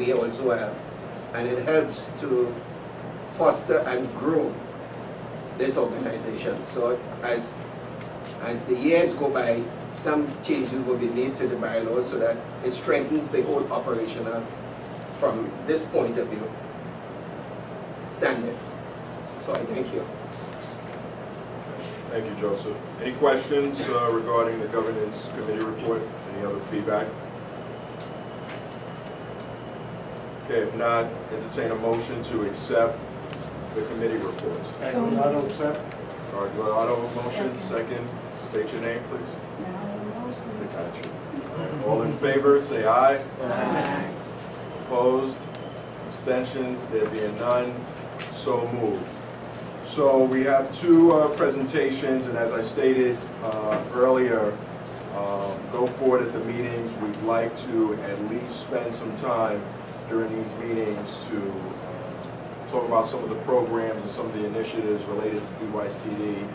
we also have. And it helps to foster and grow this organization. So as the years go by, some changes will be made to the bylaws so that it strengthens the whole operational from this point of view standard. So I thank you. Thank you, Joseph. Any questions regarding the governance committee report? Any other feedback? Okay, if not, entertain a motion to accept the committee report. Auto accept. All right, Auto motion, second. State your name, please. Got you. All in favor, say aye. Aye. Opposed? Abstentions? There being none, so moved. So we have two presentations, and as I stated earlier, go forward at the meetings. We'd like to at least spend some time during these meetings to talk about some of the programs and some of the initiatives related to DYCD,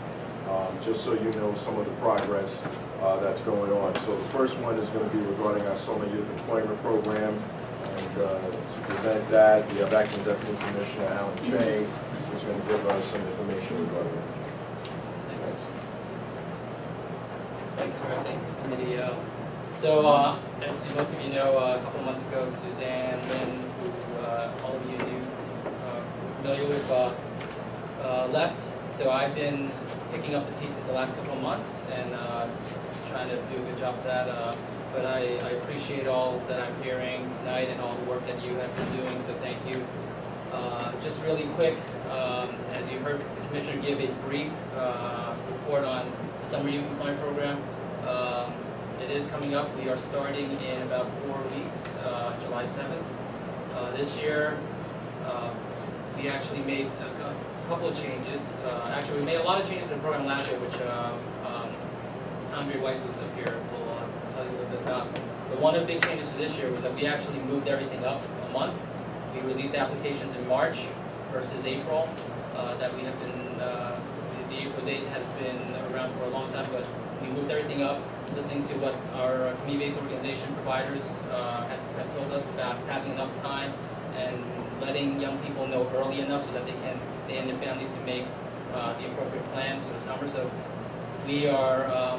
just so you know some of the progress that's going on. So the first one is going to be regarding our Summer Youth Employment Program. And to present that, we have Acting Deputy Commissioner Alan Chang, who's going to give us some information regarding it. Thanks. Thanks, committee. So, as most of you know, a couple months ago, Suzanne Lynn, who all of you knew, familiar with, left. So I've been picking up the pieces the last couple of months and trying to do a good job of that. But I appreciate all that I'm hearing tonight and all the work that you have been doing, so thank you. Just really quick, as you heard the Commissioner give a brief report on the Summer Youth Employment Program. It is coming up. We are starting in about 4 weeks, July 7th. This year, we actually made a couple of changes. Actually, we made a lot of changes to the program last year, which Andre White, who's up here, will tell you a little bit about. But one of the big changes for this year was that we actually moved everything up a month. We released applications in March versus April. That we have been, the April date has been around for a long time, but we moved everything up, listening to what our community-based organization providers have told us about having enough time and letting young people know early enough so that they and their families can make the appropriate plans for the summer. So we are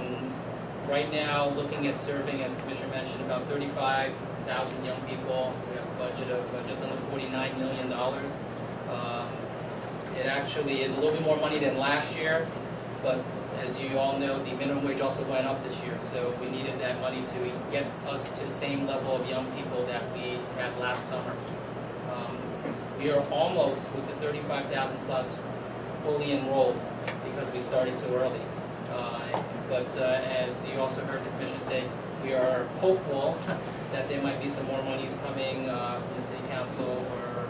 right now looking at serving, as the Commissioner mentioned, about 35,000 young people. We have a budget of just under $49 million. It actually is a little bit more money than last year, but as you all know, the minimum wage also went up this year, so we needed that money to get us to the same level of young people that we had last summer. We are almost, with the 35,000 slots, fully enrolled because we started so early. But as you also heard the Commissioner say, we are hopeful that there might be some more monies coming from the City Council or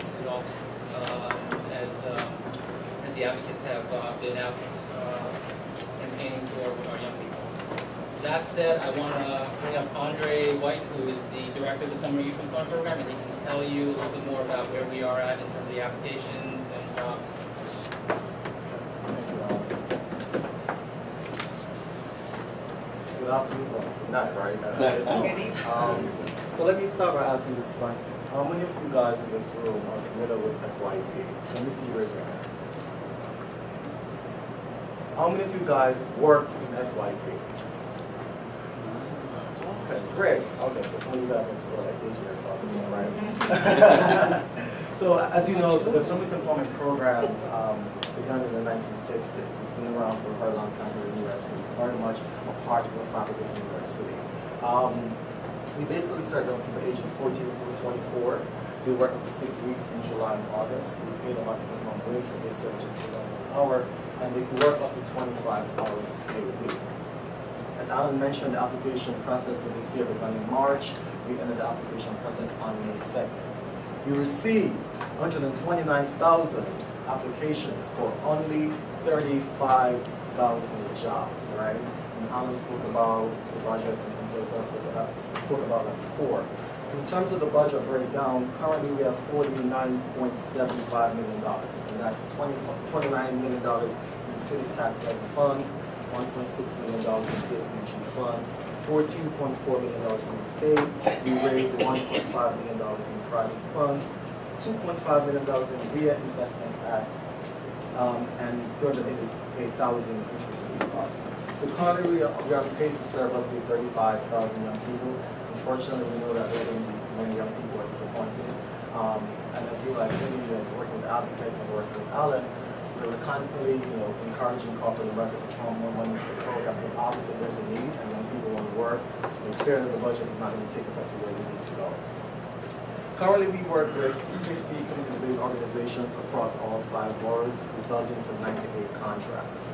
City Hall as the advocates have been out campaigning for our young people. That said, I want to bring up Andre White, who is the director of the Summer Youth Employment Program, and he can tell you a little bit more about where we are at in terms of the applications and jobs. Good afternoon, well, good night, right? So let me start by asking this question. How many of you guys in this room are familiar with SYP? Let me see you raise your hands. How many of you guys worked in SYP? Okay, great. Okay, so some of you guys are still like dating yourself as well, right? So as you know, the Summer Youth Employment Program began in the 1960s. It's been around for a very long time here in New York City. It's very much a part of the fabric of New York City. We basically started young people ages 14 through 24. They work up to 6 weeks in July and August. We pay them up to minimum wage for this year, which is $3 an hour, and they can work up to 25 hours a week. As Alan mentioned, the application process for this year began in March. We ended the application process on May 2nd. We received 129,000 applications for only 35,000 jobs, right? And Alan spoke about the budget and spoke about that before. In terms of the budget breakdown, currently we have $49.75 million, and that's $29 million in city tax levy funds, $1.6 million in CSBG funds, $14.4 million from the state. We raised $1.5 million in private funds, $2.5 million in RIA Investment Act, and $288,000 interest in funds. So currently we are on pace to serve roughly 35,000 young people. Unfortunately, we know that there are many young people are disappointed. And at DYCD, and working with advocates and working with Alan, we're constantly, encouraging corporate America to pump more money into the program because obviously there's a need and young people want to work. And clearly the budget is not going to take us up to where we need to go. Currently, we work with 50 community-based organizations across all 5 boroughs, resulting in 98 contracts.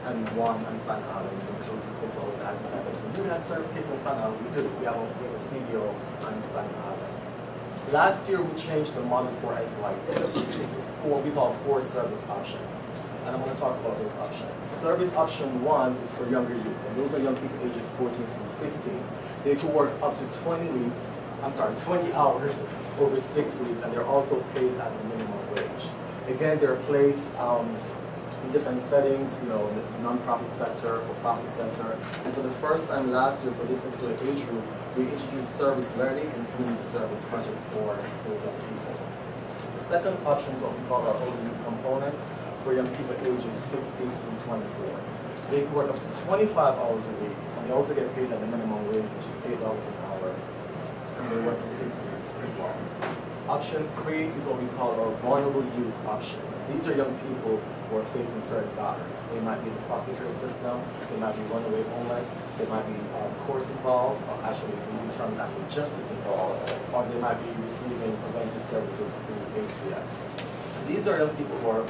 And one on Staten Island, to include these folks always ask me that. So do we not serve kids on Staten Island? We do. We have a CBO on Staten Island. Last year, we changed the model for SYP into what we call 4 service options. And I'm going to talk about those options. Service option 1 is for younger youth, and those are young people ages 14 through 15. They can work up to 20 hours over 6 weeks, and they're also paid at the minimum wage. Again, they're placed in different settings, the non-profit sector, for-profit sector. And for the first time last year for this particular age group, we introduced service learning and community service projects for those young people. The second option is what we call our older youth component for young people ages 16 through 24. They can work up to 25 hours a week, and they also get paid at the minimum wage, which is $8 an hour, and they work for 6 weeks as well. Option 3 is what we call our vulnerable youth option. These are young people who are facing certain barriers. They might be in the foster care system, they might be runaway homeless, they might be court involved, or actually the new term is actually justice involved, or they might be receiving preventive services through ACS. These are young people who are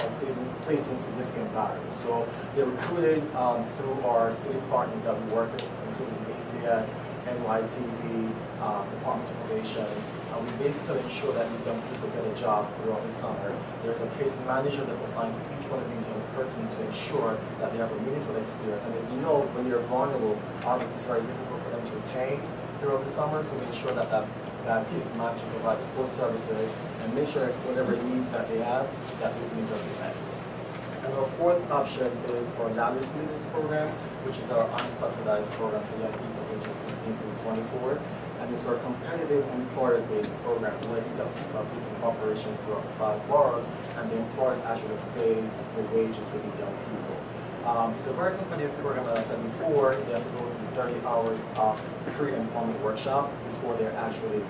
facing significant barriers. So they're recruited through our city partners that we work with, including ACS, NYPD, Department of Probation. We basically ensure that these young people get a job throughout the summer. There's a case manager that's assigned to each one of these young persons to ensure that they have a meaningful experience. And as you know, when you're vulnerable, obviously it's very difficult for them to retain throughout the summer. So we ensure that that case manager provides support services and make sure that whatever needs that they have, that those needs are met. And our 4th option is our Ladders for Leaders program, which is our unsubsidized program for young people ages 16 through 24. And it's our competitive employer-based program where these are people facing corporations throughout the 5 boroughs, and the employers actually pays the wages for these young people. It's a very competitive program, as I said before. They have to go through 30 hours of pre-employment workshop before they're actually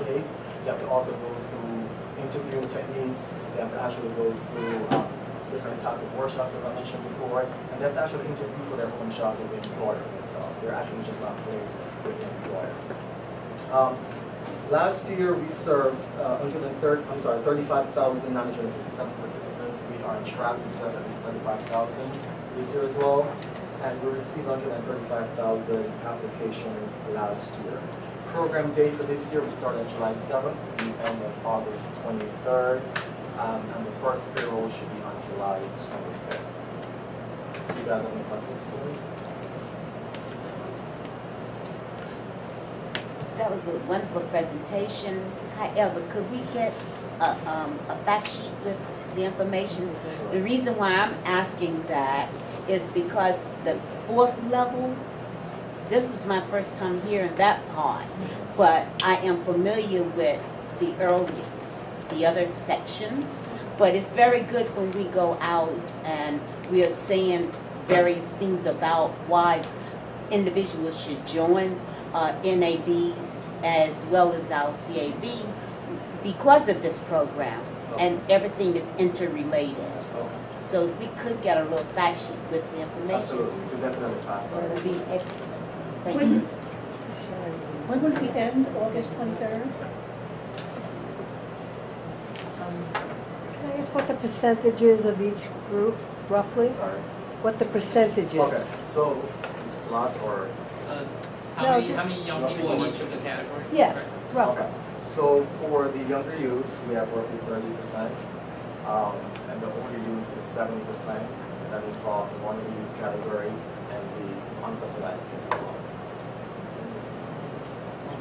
placed. They have to also go through interviewing techniques. They have to actually go through different types of workshops, as I mentioned before, and they have to actually interview for their own job with the employer themselves. They're actually just not placed with the employer. Last year we served 35,957 participants. We are on track to serve at least 35,000 this year as well, and we received 135,000 applications last year. Program date for this year, we started on July 7th, we end on August 23rd, and the first payroll should be on July 25th. Do you guys have any questions for me? That was a wonderful presentation. However, could we get a fact sheet with the information? The reason why I'm asking that is because the 4th level, this was my first time hearing that part, but I am familiar with the other sections. But it's very good when we go out and we are saying various things about why individuals should join NADs as well as our CAB because of this program, and everything is interrelated. So if we could get a little fact sheet with the information. Absolutely, we can definitely pass that. That would be excellent. Thank you. When was the end? August 23rd? Can I ask what the percentage is of each group, roughly? Sorry. What the percentage is? Okay, so slots or? How many young people in each of the categories? Yes, Right. roughly. Okay. So for the younger youth, we have roughly 30%, and the older youth is 70%. And that involves the vulnerable youth category and the unsubsidized piece as well.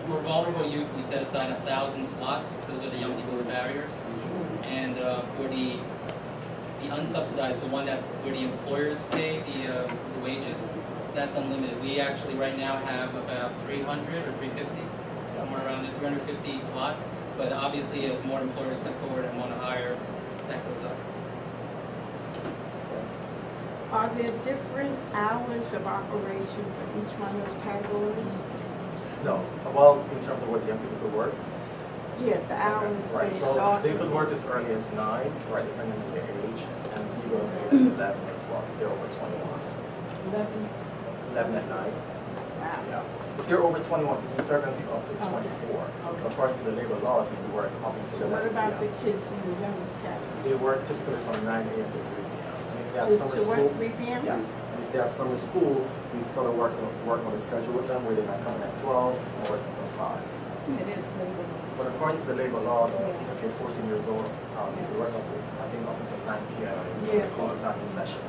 For vulnerable youth, we set aside 1,000 slots. Those are the young people with barriers. And for the unsubsidized, the one that where the employers pay the wages, that's unlimited. We actually right now have about 300 or 350, somewhere around the 350 slots. But obviously, as more employers step forward and want to hire, that goes up. Are there different hours of operation for each one of those categories? No. Well, in terms of what young people could work. Yeah, the hours Right. they So start. they could work as early as 9, right, depending on their age, and DYCD is 11 or 12 if they're over 21. 11 at night. Wow. Yeah. If they're over 21, because we're serving people up to 24. So according to the labor laws, you can work up until So what 11 about the p.m. kids in the younger category? They work typically from 9 a.m. to 3 p.m. And if they have summer To school, work 3 p.m.? yes. And if they have summer school, we sort of work on the schedule with them where they might come in at 12 and work until 5. It is labor. But according to the labor law, though, if you're 14 years old, you can work until, I think, up until 9 p.m. Yeah. School is not in session.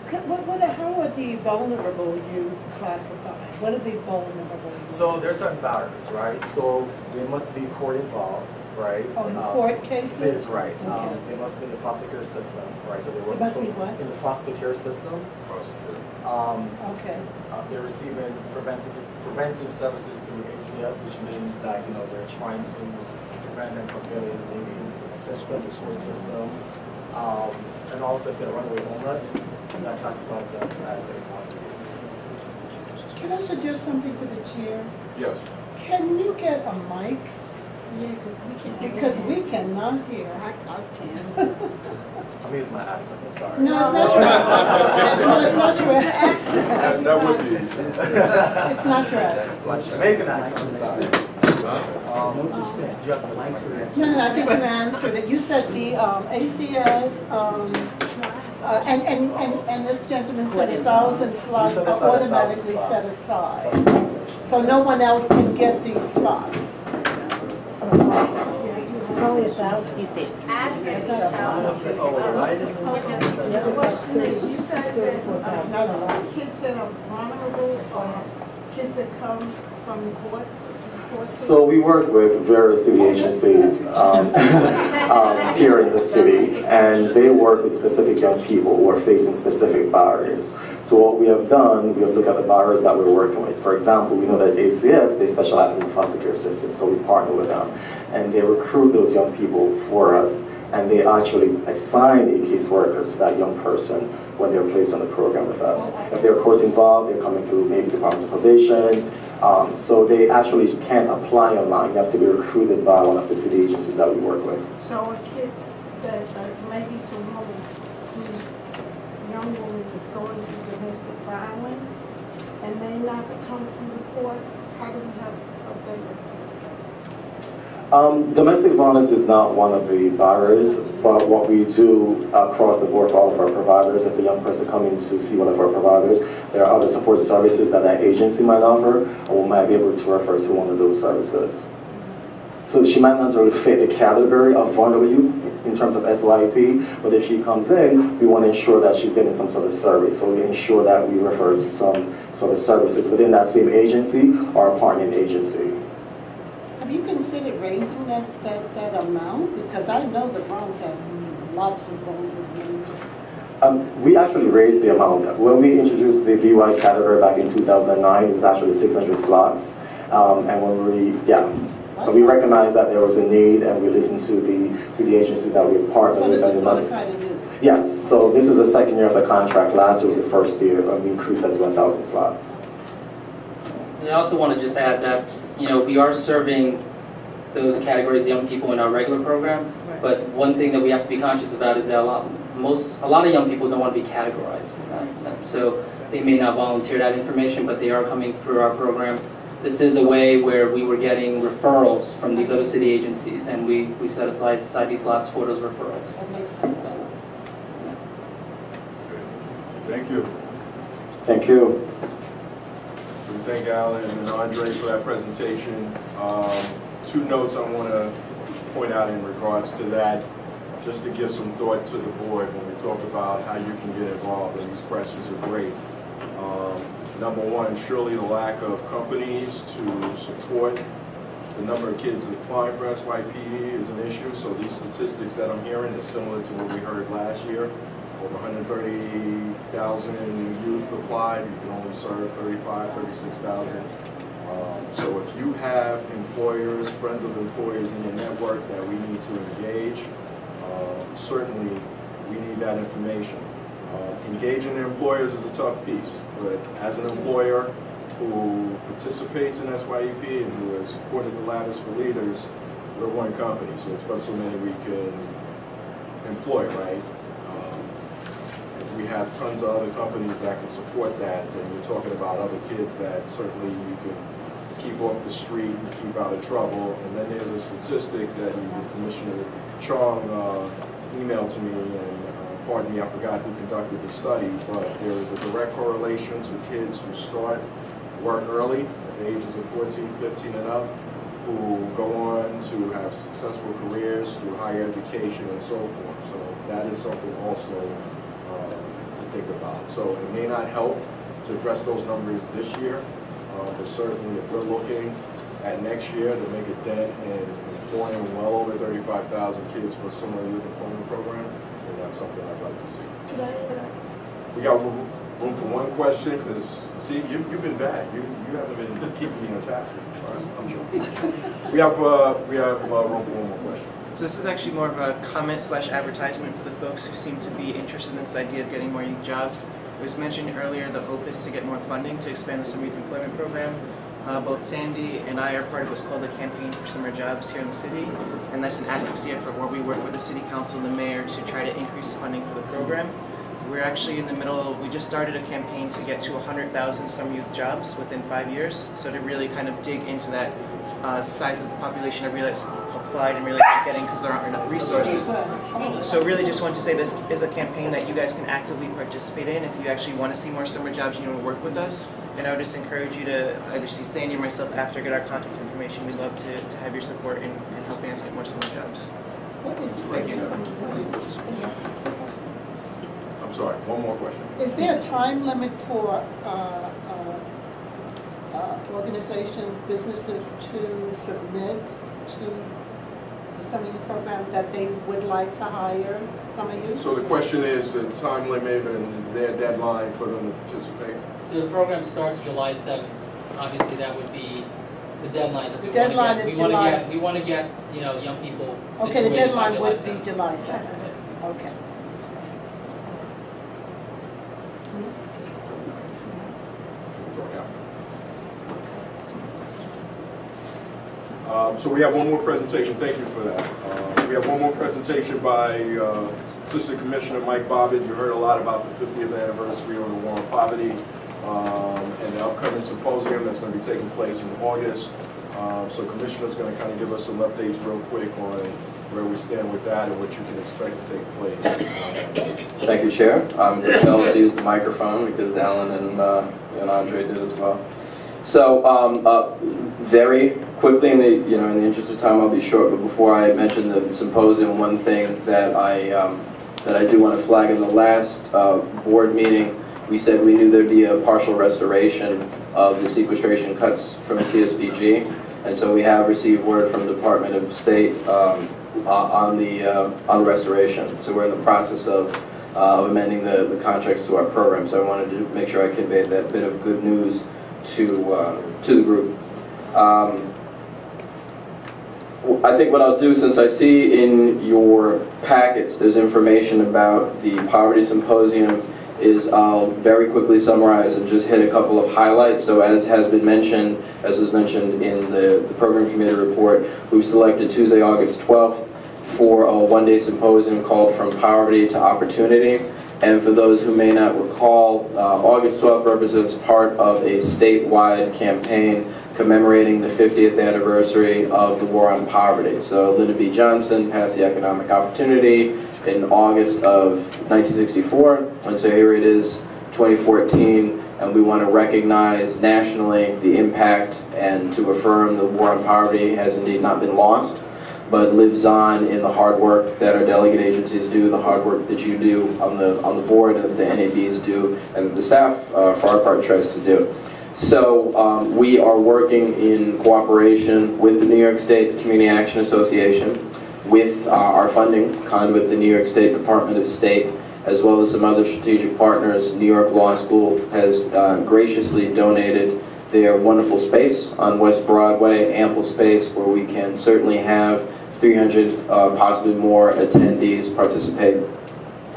How are the vulnerable youth classified? What are the vulnerable youth? So there are certain barriers, right? So they must be court involved, right? Oh, in court cases? Is right. Okay. They must be in the foster care system, right? So they work They must be what? in the foster care system. Okay. They're receiving preventive services through ACS, which means that they're trying to prevent them from getting maybe into the system, the court system, and also if they're runaway homeless, that classifies them as a vulnerable. Can I suggest something to the chair? Yes. Can you get a mic? Yeah, because Because we cannot hear. I can. I'm using my accent, I'm sorry. No, it's not your accent. No, it's not your accent. That would be. It's not your accent. It's my Jamaican accent, I'm sorry. No, I think you answered it. You said the ACS, and this gentleman said 1,000 slots set are aside 1,000 automatically set slots. aside. So no one else can get these slots. It's only 1,000. You said, It's not a lot. The question is, you said It's not a lot. that kids that are vulnerable or kids that come from the courts? So we work with various city agencies here in the city, and they work with specific young people who are facing specific barriers. So what we have done, we have looked at the barriers that we're working with. For example, we know that ACS, they specialize in the foster care system, so we partner with them. And they recruit those young people for us, and they actually assign a caseworker to that young person when they're placed on the program with us. If they're court involved, they're coming through maybe Department of Probation, so they actually can't apply online. You have to be recruited by one of the city agencies that we work with. So a kid that maybe some woman who's young woman is going through domestic violence and may not come through the courts, how do we help them? Domestic violence is not one of the barriers, but what we do across the board for all of our providers, if a young person comes in to see one of our providers, there are other support services that that agency might offer, or we might be able to refer to one of those services. So she might not necessarily fit the category of vulnerable youth in terms of SYP, but if she comes in, we want to ensure that she's getting some sort of service. So we ensure that we refer to some sort of services within that same agency or a partnering agency. Have you considered raising that amount? Because I know the Bronx have lots of vulnerable youth. We actually raised the amount. When we introduced the VY category back in 2009, it was actually 600 slots. And when we recognized that there was a need, and we listened to the city agencies that we partnered So with. this is what we're trying to do. Yes, so this is the second year of the contract. Last year was the first year, and we increased that to 1,000 slots. And I also want to just add that, we are serving those categories of young people in our regular program, but one thing that we have to be conscious about is that a lot of young people don't want to be categorized in that sense. So they may not volunteer that information, but they are coming through our program. This is a way where we were getting referrals from these other city agencies, and we set aside these slots for those referrals. That makes sense. Thank you. Thank you. We thank Alan and Andre for that presentation. Two notes I want to point out in regards to that, just to give some thought to the board when we talk about how you can get involved, and these questions are great. Number one, surely the lack of companies to support the number of kids applying for SYPE is an issue, so these statistics that I'm hearing is similar to what we heard last year. over 130,000 youth applied. You can only serve 36,000. So if you have employers, friends of employers in your network that we need to engage, certainly we need that information. Engaging the employers is a tough piece, but as an employer who participates in SYEP and who has supported the Ladders for Leaders, we're one company, so it's about so many we can employ, right? If we have tons of other companies that can support that, then you're talking about other kids that certainly you can keep off the street and keep out of trouble. And then there's a statistic that Commissioner Chong emailed to me, and pardon me, I forgot who conducted the study, but there is a direct correlation to kids who start work early at the ages of 14, 15 and up, who go on to have successful careers through higher education and so forth. So that is something also to think about. So it may not help to address those numbers this year, but certainly if we're looking at next year to make a dent in employing well over 35,000 kids for a similar youth employment program, then that's something I'd like to see. Could I, We got room for one question, because see, you've been bad. You haven't been keeping me on task with the time. I'm joking. We have room for one more question. So this is actually more of a comment/advertisement for the folks who seem to be interested in this idea of getting more youth jobs. It was mentioned earlier the hope is to get more funding to expand the Summer Youth Employment Program. Both Sandy and I are part of what's called the Campaign for Summer Jobs here in the city, and that's an advocacy effort where we work with the City Council and the Mayor to try to increase funding for the program. We're actually in the middle, we just started a campaign to get to 100,000 summer youth jobs within 5 years, so to really kind of dig into that size of the population that really applied and really getting, because there aren't enough resources. So really just want to say this is a campaign that you guys can actively participate in if you actually want to see more summer jobs, you want to work with us. And I would just encourage you to either see Sandy or myself after, get our contact information. We'd love to have your support in helping us get more summer jobs. Thank you. I'm sorry, one more question. is there a time limit for organizations, businesses to submit to the summer youth program that they would like to hire summer youth? So the question is the time limit, and is there a deadline for them to participate? So the program starts July 7th. Obviously, that would be the deadline. The deadline is July. We want to get young people. Okay, the situated by deadline July would 7th. be July 7th. Okay. So we have one more presentation. Thank you for that. We have one more presentation by Assistant Commissioner Mike Bobbitt. You heard a lot about the 50th anniversary of the War on Poverty and the upcoming symposium that's going to be taking place in August. So Commissioner's going to kind of give us some updates real quick on where we stand with that and what you can expect to take place. Thank you, Chair. I'm compelled to use the microphone because Alan and Andre did as well. So very quickly, in the interest of time, I'll be short. But before I mention the symposium, one thing that I do want to flag: in the last board meeting, we said we knew there'd be a partial restoration of the sequestration cuts from CSBG, and so we have received word from the Department of State on the restoration. So we're in the process of amending the contracts to our program. So I wanted to make sure I conveyed that bit of good news to the group. I think what I'll do, since I see in your packets there's information about the Poverty Symposium, is I'll very quickly summarize and just hit a couple of highlights. So as was mentioned in the program committee report, we've selected Tuesday, August 12th for a one-day symposium called From Poverty to Opportunity. And for those who may not recall, August 12th represents part of a statewide campaign commemorating the 50th anniversary of the War on Poverty. So Lyndon B. Johnson passed the Economic Opportunity in August of 1964, and so here it is, 2014, and we want to recognize nationally the impact and to affirm the War on Poverty has indeed not been lost, but lives on in the hard work that our delegate agencies do, the hard work that you do on the board, and that the NABs do, and the staff, for our part, tries to do. So we are working in cooperation with the New York State Community Action Association, with our funding conduit, the New York State Department of State, as well as some other strategic partners. New York Law School has graciously donated their wonderful space on West Broadway, ample space where we can certainly have 300, possibly more attendees participate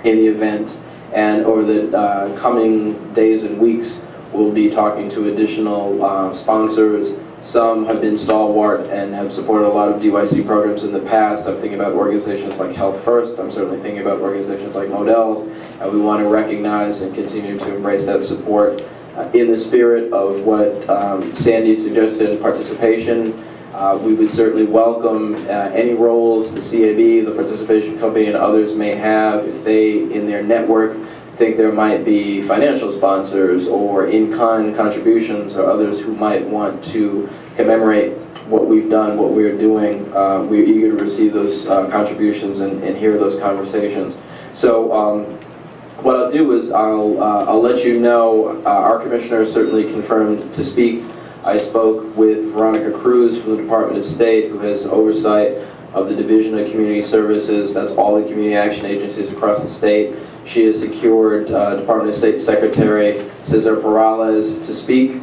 in the event. And over the coming days and weeks, we'll be talking to additional sponsors. Some have been stalwart and have supported a lot of DYC programs in the past. I'm thinking about organizations like Health First. I'm certainly thinking about organizations like Models. And we want to recognize and continue to embrace that support in the spirit of what Sandy suggested in participation. We would certainly welcome any roles the CAB, the participation company, and others may have if they, in their network, think there might be financial sponsors or in-kind contributions or others who might want to commemorate what we've done, what we're doing. We're eager to receive those contributions and hear those conversations. So what I'll do is I'll let you know, our commissioner certainly confirmed to speak. I spoke with Veronica Cruz from the Department of State, who has oversight of the Division of Community Services. That's all the community action agencies across the state. She has secured Department of State Secretary Cesar Perales to speak.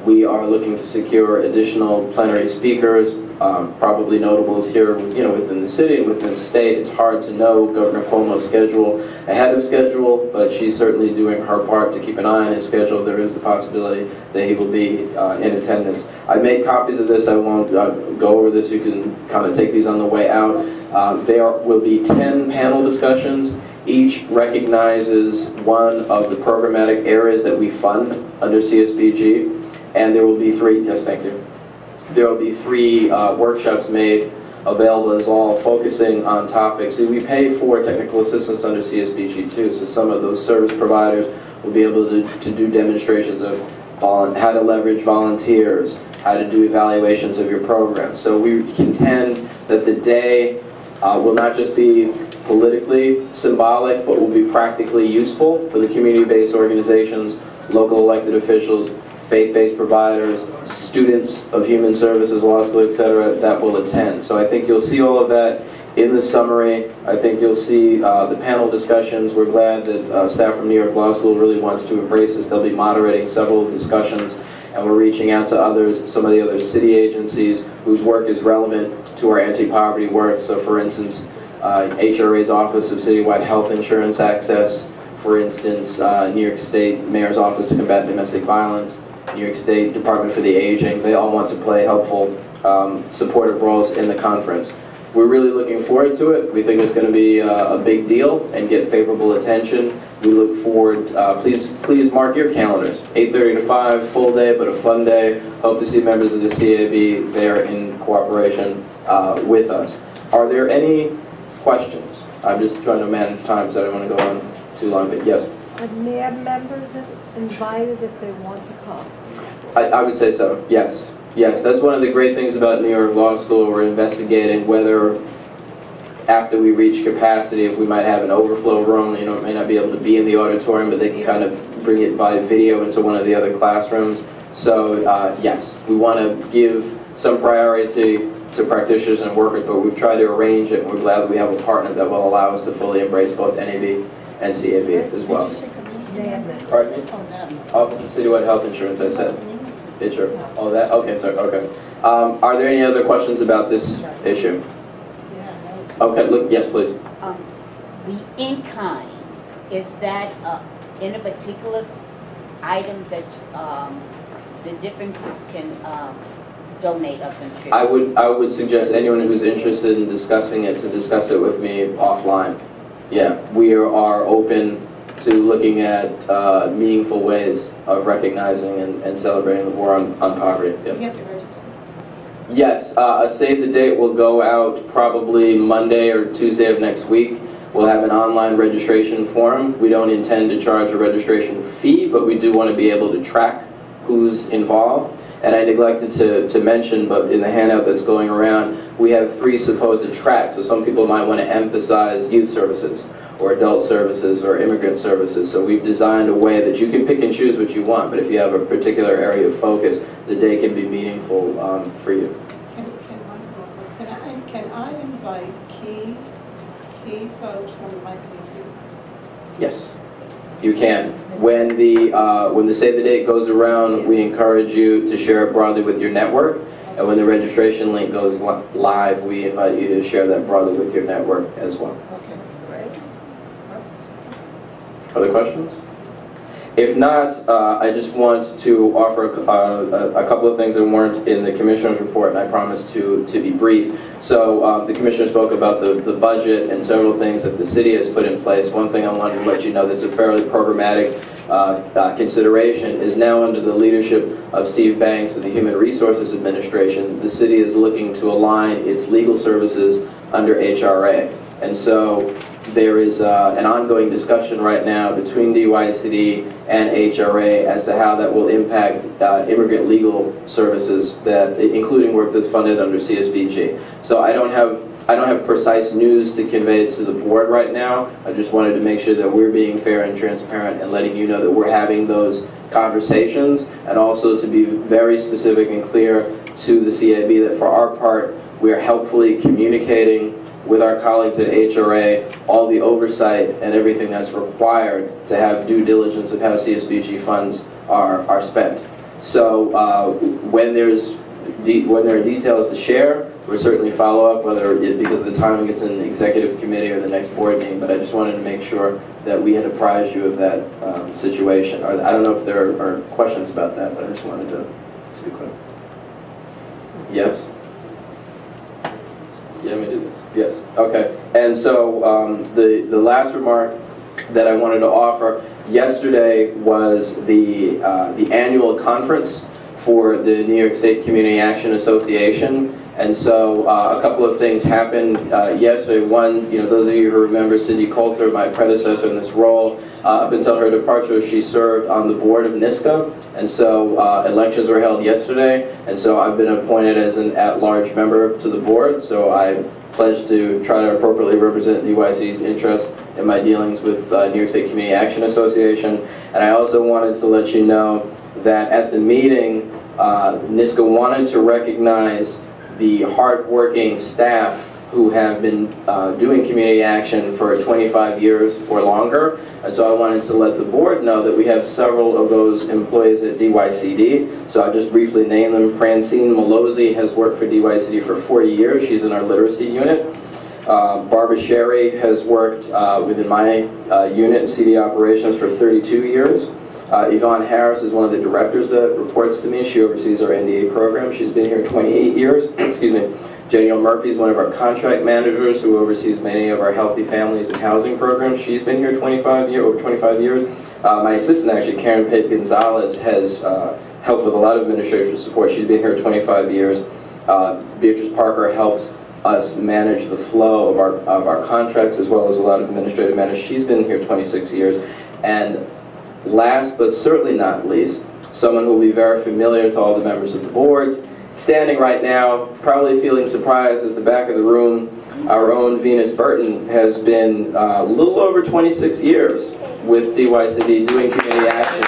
We are looking to secure additional plenary speakers, probably notables here, within the city and within the state. It's hard to know Governor Cuomo's schedule ahead of schedule, but she's certainly doing her part to keep an eye on his schedule. There is the possibility that he will be in attendance. I made copies of this. I won't go over this. You can kind of take these on the way out. There will be 10 panel discussions. Each recognizes one of the programmatic areas that we fund under CSBG, and there will be three, yes, thank you. There will be three workshops made available as all focusing on topics. See, we pay for technical assistance under CSBG too, so some of those service providers will be able to do demonstrations of how to leverage volunteers, how to do evaluations of your program. So we contend that the day will not just be politically symbolic, but will be practically useful for the community-based organizations, local elected officials, faith-based providers, students of human services, law school, etc., that will attend. So I think you'll see all of that in the summary. I think you'll see the panel discussions. We're glad that staff from New York Law School really wants to embrace this. They'll be moderating several discussions, and we're reaching out to others, some of the other city agencies whose work is relevant to our anti-poverty work. So for instance, HRA's Office of Citywide Health Insurance Access, for instance, New York State Mayor's Office to Combat Domestic Violence, New York State Department for the Aging. They all want to play helpful, supportive roles in the conference. We're really looking forward to it. We think it's going to be a big deal and get favorable attention. We look forward, please mark your calendars. 8:30 to 5, full day, but a fun day. Hope to see members of the CAB there in cooperation with us. Are there any questions? I'm just trying to manage time, so I don't want to go on too long, but yes. Are NAB members invited if they want to come? I would say so, yes. Yes, that's one of the great things about New York Law School. We're investigating whether after we reach capacity, if we might have an overflow room, it may not be able to be in the auditorium, but they can kind of bring it by video into one of the other classrooms. So yes, we want to give some priority to practitioners and workers, but we've tried to arrange it, and we're glad that we have a partner that will allow us to fully embrace both NAB and CAB as well. Pardon me? Office of Citywide Health Insurance, I said. Sure. Oh, that? Okay, sorry, okay. Are there any other questions about this issue? Okay, look, yes, please. The in-kind, is that in a particular item that the different groups can donate or contribute? I would suggest anyone who's interested in discussing it to discuss it with me offline. Yeah, we are open to looking at meaningful ways of recognizing and celebrating the war on poverty. Yeah. You have to register. Yes, a save the date will go out probably Monday or Tuesday of next week. We'll have an online registration form. We don't intend to charge a registration fee, but we do want to be able to track who's involved. And I neglected to mention, but in the handout that's going around, we have 3 supposed tracks. So some people might want to emphasize youth services, or adult services, or immigrant services. So we've designed a way that you can pick and choose what you want, but if you have a particular area of focus, the day can be meaningful for you. Can I invite key folks from my community? Yes, you can. When the save the date goes around, we encourage you to share it broadly with your network. And when the registration link goes live, we invite you to share that broadly with your network as well. Okay, great. Other questions? If not, I just want to offer a couple of things that weren't in the Commissioner's report, and I promise to be brief. So the Commissioner spoke about the budget and several things that the city has put in place. One thing I wanted to let you know that's a fairly programmatic consideration is now under the leadership of Steve Banks of the Human Resources Administration. The city is looking to align its legal services under HRA. And so there is an ongoing discussion right now between DYCD and HRA as to how that will impact immigrant legal services, that including work that's funded under CSBG. So I don't have precise news to convey to the board right now. I just wanted to make sure that we're being fair and transparent and letting you know that we're having those conversations, and also to be very specific and clear to the CAB that for our part, we are helpfully communicating with our colleagues at HRA all the oversight and everything that's required to have due diligence of how CSBG funds are spent. So when there are details to share, we'll certainly follow up, whether because of the timing it's in the executive committee or the next board meeting, but I just wanted to make sure that we had apprised you of that situation. I don't know if there are questions about that, but I just wanted to be clear. Yes? Yeah, let me do this. Yes, okay. And so the last remark that I wanted to offer, yesterday was the annual conference for the New York State Community Action Association. And so a couple of things happened yesterday. One, those of you who remember Cindy Coulter, my predecessor in this role, up until her departure, she served on the board of NISCA. And so elections were held yesterday. And so I've been appointed as an at-large member to the board. So I pledge to try to appropriately represent DYC's interest in my dealings with New York State Community Action Association. And I also wanted to let you know that at the meeting, NISCA wanted to recognize the hard-working staff who have been doing community action for 25 years or longer. And so I wanted to let the board know that we have several of those employees at DYCD. So I'll just briefly name them. Francine Malozzi has worked for DYCD for 40 years. She's in our literacy unit. Barbara Sherry has worked within my unit in CD operations for 32 years. Yvonne Harris is one of the directors that reports to me. She oversees our NDA program. She's been here 28 years. Excuse me. Danielle Murphy is one of our contract managers who oversees many of our healthy families and housing programs. She's been here over 25 years. My assistant, actually, Karen Pitt Gonzalez, has helped with a lot of administrative support. She's been here 25 years. Beatrice Parker helps us manage the flow of our contracts, as well as a lot of administrative matters. She's been here 26 years. And last but certainly not least, someone who will be very familiar to all the members of the board, standing right now, probably feeling surprised at the back of the room, our own Venus Burton has been a little over 26 years with DYCD doing community action.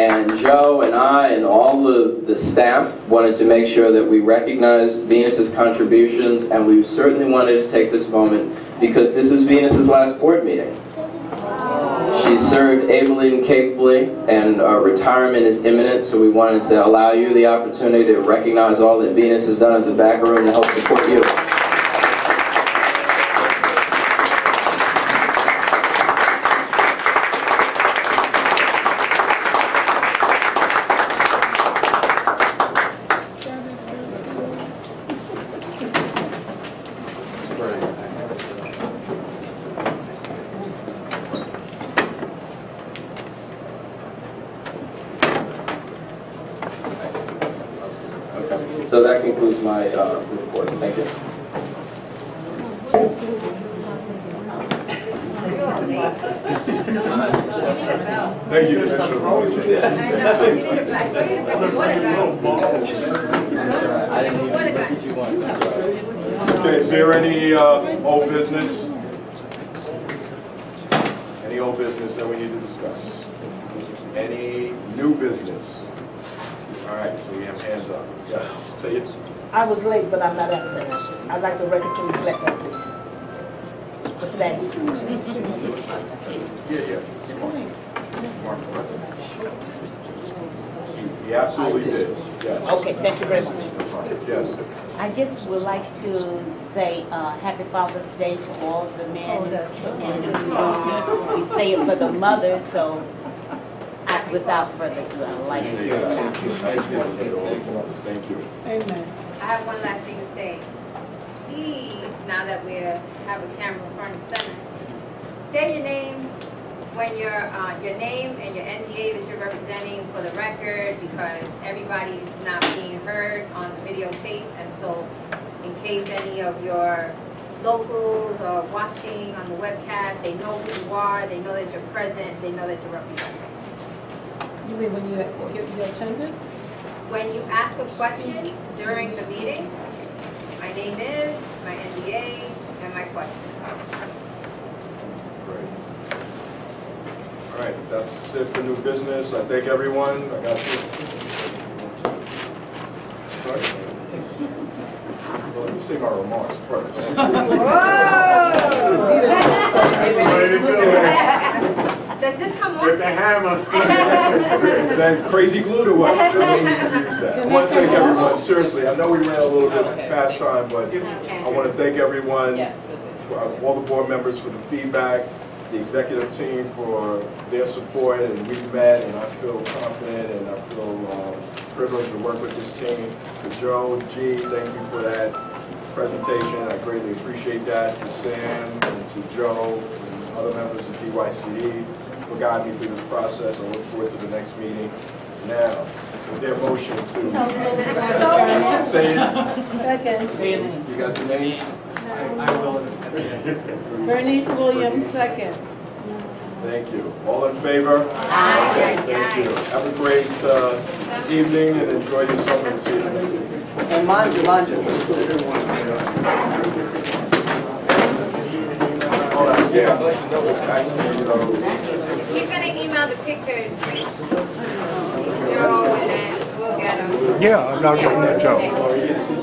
And Joe and I and all the staff wanted to make sure that we recognize Venus's contributions, and we certainly wanted to take this moment because this is Venus's last board meeting. She served ably and capably, and retirement is imminent, so we wanted to allow you the opportunity to recognize all that Venus has done at the back room to help support you. So that concludes my report. Thank you. Thank you, Commissioner. Okay, is there any old business? Any old business that we need to discuss? Any new business? All right, so we have hands up. Yeah, say it. I was late, but I'm not absent. I'd like the record to reflect that, please. Thanks. Yeah. He absolutely did, yes. Okay, thank you very much. Yes. I just would like to say Happy Father's Day to all the men. And we say it for the mothers, so without further ado, I'd like to Thank you. Amen. I have one last thing to say. Please, now that we have a camera front and center, say your name when your name and your NDA that you're representing for the record, because everybody's not being heard on the videotape, and so in case any of your locals are watching on the webcast, they know who you are, they know that you're present, they know that you're representing. You mean when you give your attendance? When you ask a question during the meeting, my name is, my NDA, and my question. Great. All right, that's it for new business. I thank everyone. I got you. Sorry. Well, let me say my remarks first. Does this come off? With the hammer. Is that crazy glued or what? I mean, you can use that. I want to thank everyone. Seriously, I know we ran a little bit past time, but I want to thank everyone, all the board members for the feedback, the executive team for their support, and we've met, and I feel confident and I feel privileged to work with this team. To Joe, G, thank you for that presentation. I greatly appreciate that. To Sam and to Joe and other members of DYCD for guiding me through this process. I look forward to the next meeting. Now, is there a motion to say it? Second. You got the names? I will. Bernice Williams, second. Thank you. All in favor? Aye. Thank you. Have a great evening and enjoy your summer this evening. And manja. Hold on. Yeah, I'd like to know what's actually, He's gonna email the pictures to Joe, and then we'll get them. Yeah, I'm not getting that joke. Okay.